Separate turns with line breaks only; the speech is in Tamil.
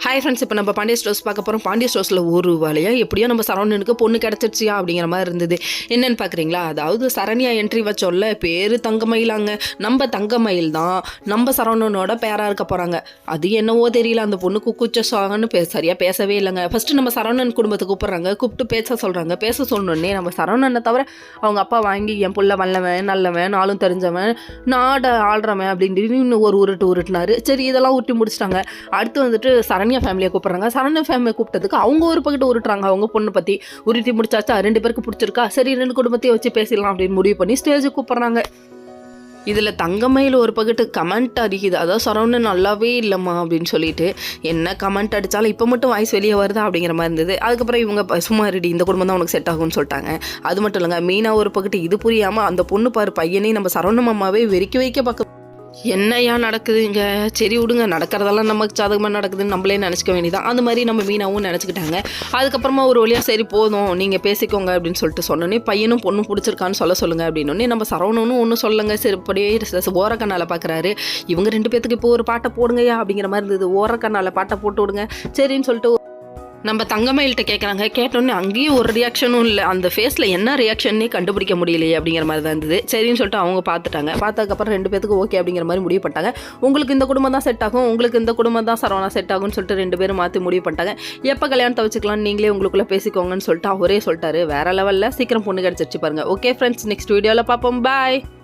ஹாய் ஃப்ரெண்ட்ஸ், இப்போ நம்ம பாண்டிய ஸ்டோர்ஸ் பார்க்க போகிறோம். பாண்டிய ஸ்டோர்ஸில் ஒரு வழியாக எப்படியோ நம்ம சரவணனுக்கு பொண்ணு கிடச்சிருச்சியா அப்படிங்கிற மாதிரி இருந்தது. என்னென்னு பார்க்குறீங்களா? அதாவது சரண்யா என்ட்ரி வச்சோல்ல, பேர் தங்கமயிலாங்க. நம்ம தங்கமயில் தான் நம்ம சரவணனோட பேராக இருக்க போகிறாங்க. அது என்னவோ தெரியல, அந்த பொண்ணு குக்குச்ச சாங்கன்னு சரியாக பேசவே இல்லைங்க. ஃபஸ்ட்டு நம்ம சரவணன் குடும்பத்தை கூப்பிட்றாங்க, கூப்பிட்டு பேச சொல்கிறாங்க. பேச சொன்னோடனே நம்ம சரவணனை தவிர அவங்க அப்பா வாங்கி என் புள்ள வல்லவன் நல்லவன் நாளும் தெரிஞ்சவன் நாடை ஆள்றவன் அப்படின்னு இன்னும் ஒரு உருட்டுனாரு. சரி, இதெல்லாம் உருட்டி முடிச்சிட்டாங்க. அடுத்து வந்துட்டு சரண்யா ஃபேமிலியை கூப்பிட்றாங்க. சரண்யா ஃபேமிலியை கூப்பிட்டதுக்கு அவங்க ஒரு பக்கத்து உருட்டுறாங்க. அவங்க பொண்ணு பற்றி உருட்டி முடிச்சாச்சா, 2 பேருக்கு பிடிச்சிருக்கா, சரி 2 குடும்பத்தையும் வச்சு பேசிடலாம் அப்படின்னு முடிவு பண்ணி ஸ்டேஜுக்கு கூப்பிட்றாங்க. இதில் தங்கமயில் ஒரு பக்கத்து கமெண்ட் அடிக்குது. அதாவது சரவணன் நல்லாவே இல்லைம்மா அப்படின்னு சொல்லிட்டு என்ன கமெண்ட் அடித்தாலும் இப்போ மட்டும் வாய்ஸ் வெளியே வருதா அப்படிங்கிற மாதிரி இருந்தது. அதுக்கப்புறம் இவங்க சும்மா ரெடி, இந்த குடும்பம் தான் உனக்கு செட் ஆகும்னு சொல்லிட்டாங்க. அது மட்டும் இல்லைங்க, மீனாக ஒரு பக்கத்து இது புரியாமல் அந்த பொண்ணு பாரு பையனையும் நம்ம சரவண மாமாவே வெறிக்க வைக்க பார்க்க என்னையா நடக்குதுங்க. சரி விடுங்க, நடக்கிறதெல்லாம் நமக்கு சாதகமாக நடக்குதுன்னு நம்மளே நினச்சிக்க வேண்டியதான். அந்த மாதிரி நம்ம மீனாவும் நினச்சிக்கிட்டாங்க. அதுக்கப்புறமா ஒரு வழியாக சரி போதும் நீங்கள் பேசிக்கோங்க அப்படின்னு சொல்லிட்டு சொன்னோன்னே பையனும் பொண்ணும் பிடிச்சிருக்கான்னு சொல்லுங்கள் அப்படின்னோடனே நம்ம சரவணனும் ஒன்றும் சொல்லுங்க. சரி அப்படியே ஓரக்கண்ணால் பார்க்குறாரு. இவங்க 2 பேத்துக்கு இப்போ ஒரு பாட்டை போடுங்கய்யா அப்படிங்கிற மாதிரி இருந்தது. ஓரக்கண்ணால் பாட்டை போட்டு விடுங்க சரின்னு சொல்லிட்டு நம்ம தங்கமயில்கிட்ட கேட்குறாங்க. கேட்டோன்னே அங்கேயும் ஒரு ரியாக்ஷனும் இல்லை. அந்த ஃபேஸில் என்ன ரியாக்ஷன்னே கண்டுபிடிக்க முடியலையே அப்படிங்கிற மாதிரி தான் இருந்தது. சரின்னு சொல்லிட்டு அவங்க பார்த்துட்டாங்க. பார்த்ததுக்கப்புறம் 2 பேத்துக்கு ஓகே அப்படிங்கிற மாதிரி முடிவு பண்ணிட்டாங்க. உங்களுக்கு இந்த குடும்பம் தான் செட் ஆகும், உங்களுக்கு இந்த குடும்பம் தான் சரவணா செட் ஆகும்னு சொல்லிட்டு 2 பேரும் மாற்றி முடிவு பண்ணிட்டாங்க. எப்போ கல்யாணத்தை வச்சுக்கலாம்னு நீங்களே உங்களுக்குள்ளே பேசிக்கோங்கன்னு சொல்லிட்டு அவரே சொல்லிட்டாரு. வேறு லெவலில் சீக்கிரம் பொண்ணு கிடச்சிருச்சு பாருங்கள். ஓகே ஃப்ரெண்ட்ஸ், நெக்ஸ்ட் வீடியோவில் பார்ப்போம். பாய்.